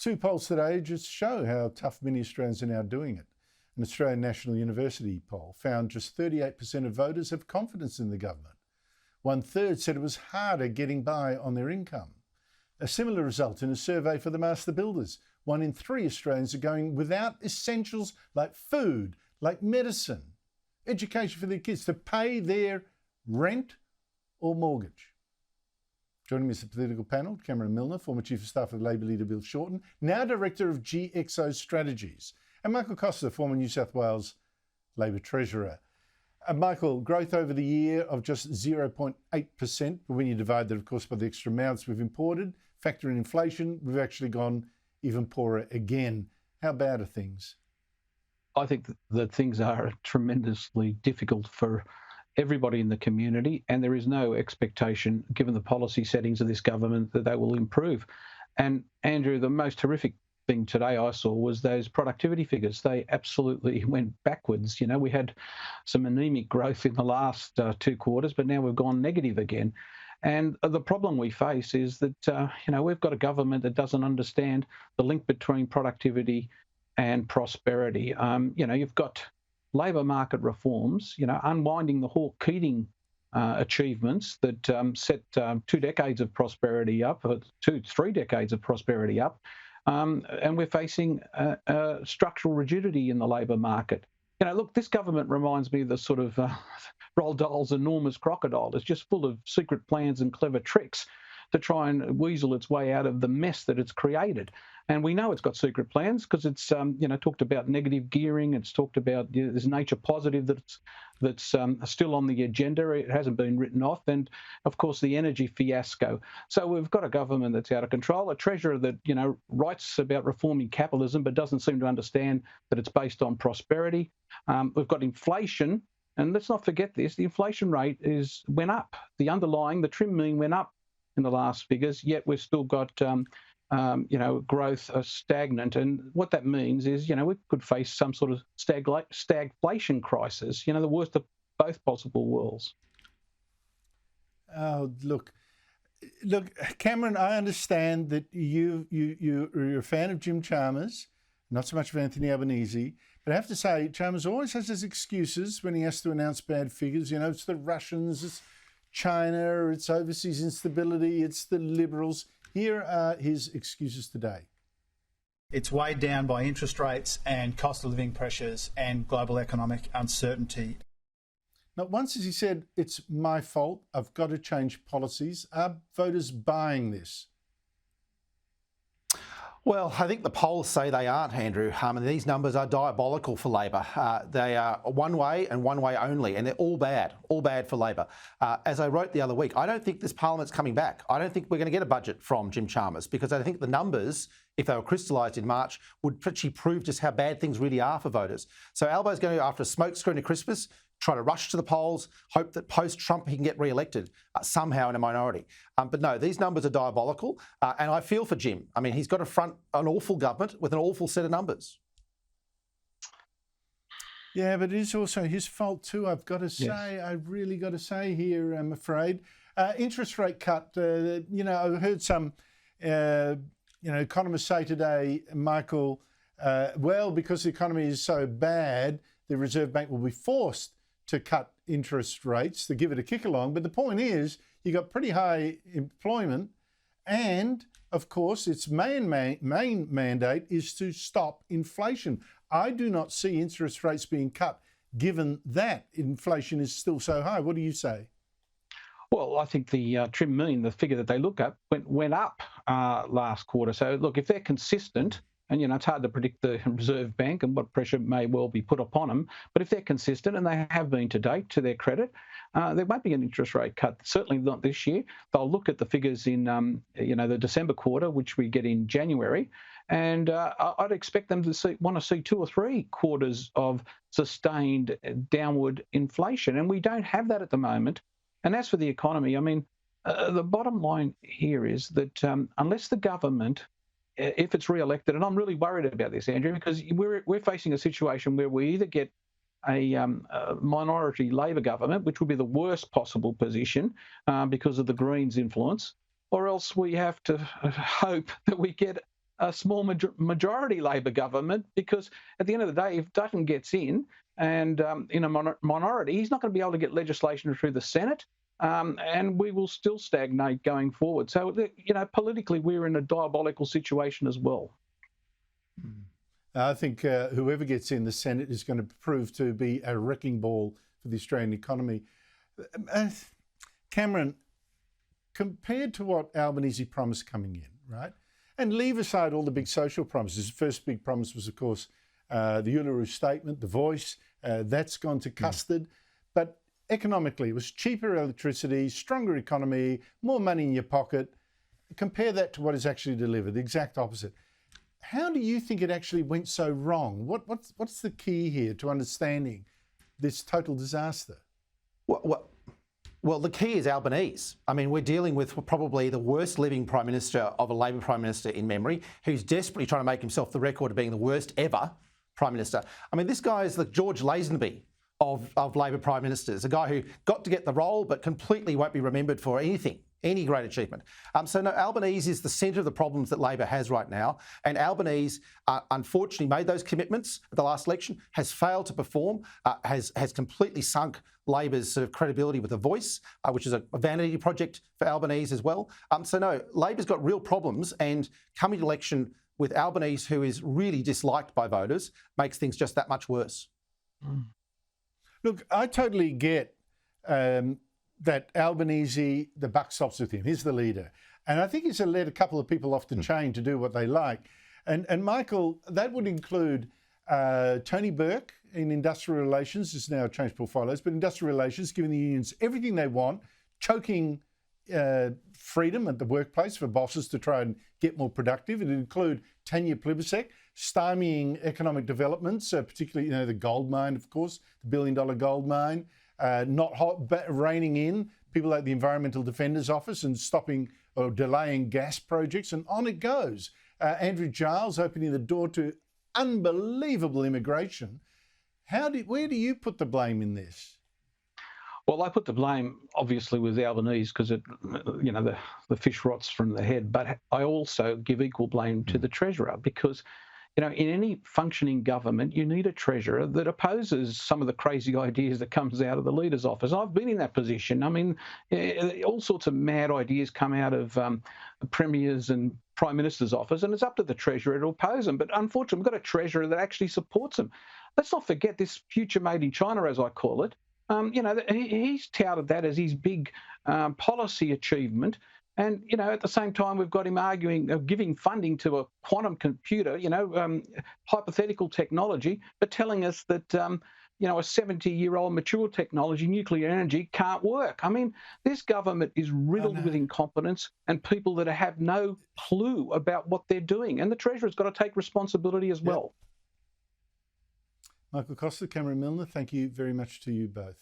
Two polls today just show how tough many Australians are now doing it. An Australian National University poll found just 38% of voters have confidence in the government. 1/3 said it was harder getting by on their income. A similar result in a survey for the master builders. 1 in 3 Australians are going without essentials like food, like medicine, education for their kids, to pay their rent or mortgage. Joining me is the political panel, Cameron Milner, former Chief of Staff of Labor leader Bill Shorten, now Director of GXO Strategies, and Michael Costa, former New South Wales Labor Treasurer. Michael, growth over the year of just 0.8%, but when you divide that, of course, by the extra amounts we've imported, factor in inflation, we've actually gone even poorer again. How bad are things? I think that things are tremendously difficult for everybody in the community, and there is no expectation, given the policy settings of this government, that they will improve. And Andrew, the most horrific thing today I saw was those productivity figures. They absolutely went backwards. You know, we had some anaemic growth in the last 2 quarters, but now we've gone negative again. And the problem we face is that, we've got a government that doesn't understand the link between productivity and prosperity. You've got labour market reforms, unwinding the Hawke-Keating achievements that set 2 decades of prosperity up, 3 decades of prosperity up, and we're facing structural rigidity in the labour market. Look, this government reminds me of the sort of Roald Dahl's enormous crocodile. It's just full of secret plans and clever tricks to try and weasel its way out of the mess that it's created. And we know it's got secret plans because it's, talked about negative gearing. It's talked about this nature positive that's still on the agenda. It hasn't been written off. And, of course, the energy fiasco. So we've got a government that's out of control, a treasurer that, writes about reforming capitalism but doesn't seem to understand that it's based on prosperity. We've got inflation. And let's not forget this, the inflation rate went up. The trim mean went up in the last figures, yet we've still got, growth stagnant. And what that means is, we could face some sort of stagflation crisis, the worst of both possible worlds. Oh, look, Cameron, I understand that you're a fan of Jim Chalmers, not so much of Anthony Albanese, but I have to say, Chalmers always has his excuses when he has to announce bad figures. It's the Russians, it's China, it's overseas instability, it's the Liberals. Here are his excuses today. It's weighed down by interest rates and cost of living pressures and global economic uncertainty. Not once has he said, it's my fault, I've got to change policies. Are voters buying this? Well, I think the polls say they aren't, Andrew. And these numbers are diabolical for Labor. They are one way and one way only, and they're all bad for Labor. As I wrote the other week, I don't think this Parliament's coming back. I don't think we're going to get a budget from Jim Chalmers, because I think the numbers, if they were crystallised in March, would actually prove just how bad things really are for voters. So Albo's going to, after a smokescreen of Christmas, try to rush to the polls, hope that post-Trump he can get re-elected somehow in a minority. But no, these numbers are diabolical, and I feel for Jim. I mean, he's got to front an awful government with an awful set of numbers. Yeah, but it is also his fault too, I've got to say. Yes. I really got to say here, I'm afraid. Interest rate cut, I heard some, economists say today, Michael, because the economy is so bad, the Reserve Bank will be forced to cut interest rates to give it a kick along. But the point is, you got pretty high employment, and of course, its main mandate is to stop inflation. I do not see interest rates being cut, given that inflation is still so high. What do you say? Well, I think the trim mean, the figure that they look at, went up last quarter. So look, if they're consistent, and, it's hard to predict the Reserve Bank and what pressure may well be put upon them. But if they're consistent, and they have been to date, to their credit, there won't be an interest rate cut, certainly not this year. They'll look at the figures in, the December quarter, which we get in January, and I'd expect them to want to see 2 or 3 quarters of sustained downward inflation. And we don't have that at the moment. And as for the economy, I mean, the bottom line here is that unless the government, if it's re-elected, and I'm really worried about this, Andrew, because we're facing a situation where we either get a minority Labor government, which would be the worst possible position because of the Greens' influence, or else we have to hope that we get a small majority Labor government, because at the end of the day, if Dutton gets in and in a minority, he's not going to be able to get legislation through the Senate. And we will still stagnate going forward. So, politically, we're in a diabolical situation as well. I think whoever gets in the Senate is going to prove to be a wrecking ball for the Australian economy. Cameron, compared to what Albanese promised coming in, right? And leave aside all the big social promises. The first big promise was, of course, the Uluru Statement, the Voice. That's gone to custard. But economically, it was cheaper electricity, stronger economy, more money in your pocket. Compare that to what is actually delivered, the exact opposite. How do you think it actually went so wrong? What's the key here to understanding this total disaster? Well, the key is Albanese. I mean, we're dealing with probably the worst living Prime Minister of a Labor Prime Minister in memory, who's desperately trying to make himself the record of being the worst ever Prime Minister. I mean, this guy is the George Lazenby of Labor Prime Ministers, a guy who got to get the role but completely won't be remembered for anything, any great achievement. So no, Albanese is the centre of the problems that Labor has right now. And Albanese, unfortunately, made those commitments at the last election, has failed to perform, has completely sunk Labor's sort of credibility with a Voice, which is a vanity project for Albanese as well. So no, Labor's got real problems, and coming to election with Albanese, who is really disliked by voters, makes things just that much worse. Look, I totally get that Albanese, the buck stops with him. He's the leader. And I think he's led a couple of people off the chain to do what they like. And Michael, that would include Tony Burke in industrial relations, is now changed portfolios, but industrial relations, giving the unions everything they want, choking freedom at the workplace for bosses to try and get more productive. It would include Tanya Plibersek, stymieing economic developments, particularly, the gold mine, of course, the billion-dollar gold mine, reining in people like the Environmental Defender's Office and stopping or delaying gas projects, and on it goes. Andrew Giles opening the door to unbelievable immigration. Where do you put the blame in this? Well, I put the blame obviously with Albanese because the fish rots from the head, but I also give equal blame to the Treasurer because, in any functioning government, you need a Treasurer that opposes some of the crazy ideas that comes out of the Leader's office. I've been in that position. I mean, all sorts of mad ideas come out of Premiers and Prime Minister's office, and it's up to the Treasurer to oppose them. But unfortunately, we've got a Treasurer that actually supports them. Let's not forget this future made in China, as I call it. He's touted that as his big policy achievement. And, at the same time, we've got him arguing of giving funding to a quantum computer, hypothetical technology, but telling us that, a 70-year-old mature technology, nuclear energy, can't work. I mean, this government is riddled with incompetence and people that have no clue about what they're doing. And the Treasurer's got to take responsibility as well. Michael Costa, Cameron Milner, thank you very much to you both.